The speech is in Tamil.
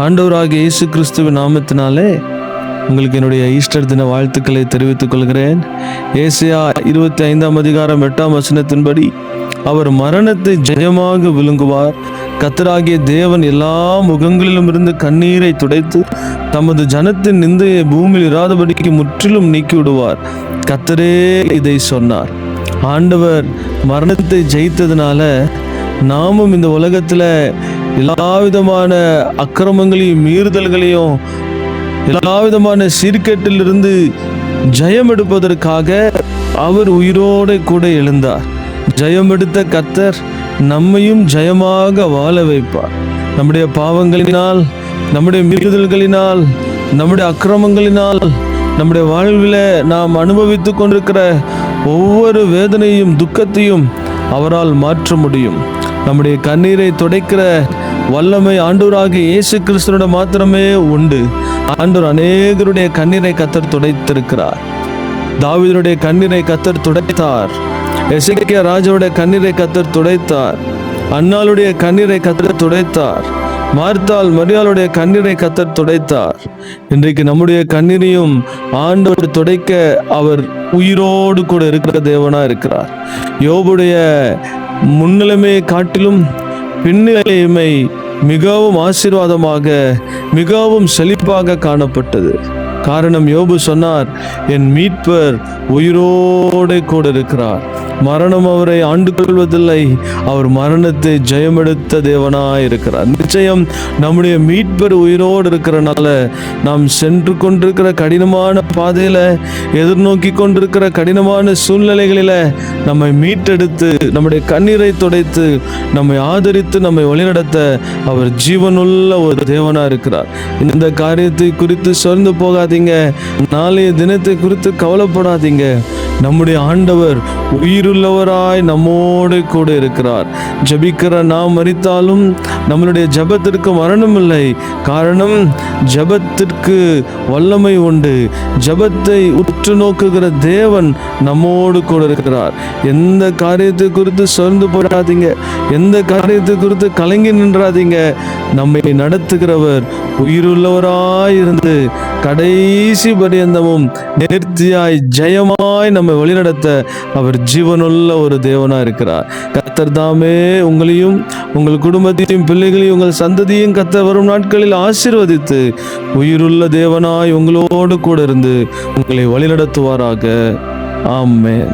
ஆண்டவராகிய இயேசு கிறிஸ்துவின் நாமத்தினாலே உங்களுக்கு என்னுடைய ஈஸ்டர் தின வாழ்த்துக்களை தெரிவித்துக் கொள்கிறேன். ஏசாயா 25:8 அவர் மரணத்தை ஜெயமாக விழுங்குவார். கர்த்தராகிய தேவன் எல்லா முகங்களிலும் இருந்து கண்ணீரை துடைத்து தமது ஜனத்தின் நிந்தையை பூமியில் இராதபடிக்கு முற்றிலும் நீக்கி விடுவார். கர்த்தரே இதை சொன்னார். ஆண்டவர் மரணத்தை ஜெயித்ததுனால நாமும் இந்த உலகத்துல எல்லா விதமான அக்கிரமங்களையும் மீறுதல்களையும் எல்லா விதமான சீர்கேட்டிலிருந்து ஜெயம் எடுப்பதற்காக அவர் உயிரோடு கூட எழுந்தார். ஜெயம் எடுத்த கர்த்தர் நம்மையும் ஜெயமாக வாழ வைப்பார். நம்முடைய பாவங்களினால், நம்முடைய மீறுதல்களினால், நம்முடைய அக்கிரமங்களினால் நம்முடைய வாழ்வில் நாம் அனுபவித்து கொண்டிருக்கிற ஒவ்வொரு வேதனையும் துக்கத்தையும் அவரால் மாற்ற முடியும். நம்முடைய கண்ணீரை துடைக்கிற வல்லமை ஆண்டவராகிய இயேசு கிறிஸ்துவோட மாத்திரமே உண்டு. ஆண்டவர் அநேகருடைய கண்ணீரை கர்த்தர் துடைத்திருக்கிறார். தாவீதுடைய கண்ணீரை கர்த்தர் துடைத்தார். எசேக்கியா ராஜாவுடைய கண்ணீரை கர்த்தர் துடைத்தார். அன்னாளுடைய கண்ணீரை கர்த்தர் துடைத்தார். மார்த்தாள் மரியாளுடைய கண்ணீரை கர்த்தர் துடைத்தார். இன்றைக்கு நம்முடைய கண்ணீரையும் ஆண்டவர் துடைக்க அவர் உயிரோடு கூட இருக்கிற தேவனா இருக்கிறார். யோபுடைய முன்னிலைமையை காட்டிலும் பின்னிலைமை மிகவும் ஆசீர்வாதமாக, மிகவும் செழிப்பாக காணப்பட்டது. காரணம், யோபு சொன்னார், என் மீட்பர் உயிரோடு கூட இருக்கிறார். மரணம் அவரை ஆண்டு கொள்வதில்லை. அவர் மரணத்தை ஜெயமெடுத்த தேவனாய் இருக்கிறார். நிச்சயம் நம்முடைய மீட்பர் உயிரோடு இருக்கிறனால நாம் சென்று கொண்டிருக்கிற கடினமான பாதையில, எதிர்நோக்கி கொண்டிருக்கிற கடினமான சூழ்நிலைகளில நம்மை மீட்டெடுத்து நம்முடைய கண்ணீரை துடைத்து நம்மை ஆதரித்து நம்மை வழிநடத்த அவர் ஜீவனுள்ள ஒரு தேவனா இருக்கிறார். இந்த காரியத்தை குறித்து சோர்ந்து போகாதீங்க. நாளைய தினத்தை குறித்து கவலைப்படாதீங்க. நம்முடைய ஆண்டவர் உயிருள்ளவராய் நம்மோடு கூட இருக்கிறார். ஜபிக்கிற நாம் மரித்தாலும் நம்மளுடைய ஜபத்திற்கு மரணம் இல்லை. காரணம், ஜபத்திற்கு வல்லமை உண்டு. ஜபத்தை உற்று நோக்குகிற தேவன் நம்மோடு கூட இருக்கிறார். எந்த காரியத்தை குறித்து சோர்ந்து போடாதீங்க. எந்த காரியத்தை குறித்து கலங்கி நின்றாதீங்க. நம்மை நடத்துகிறவர் உயிருள்ளவராயிருந்து கடைசி பரியந்தமும் நேர்த்தியாய் ஜெயமாய் நம்மை வழிநடத்த அவர் ஜீவனுள்ள ஒரு தேவனா இருக்கிறார். கர்த்தர் தாமே உங்களையும் உங்கள் குடும்பத்தையும் பிள்ளைகளையும் உங்கள் சந்ததியும் கர்த்தர் வரும் நாட்களில் ஆசீர்வதித்து உயிருள்ள தேவனாய் உங்களோடு கூட இருந்து உங்களை வழிநடத்துவாராக. ஆமென்.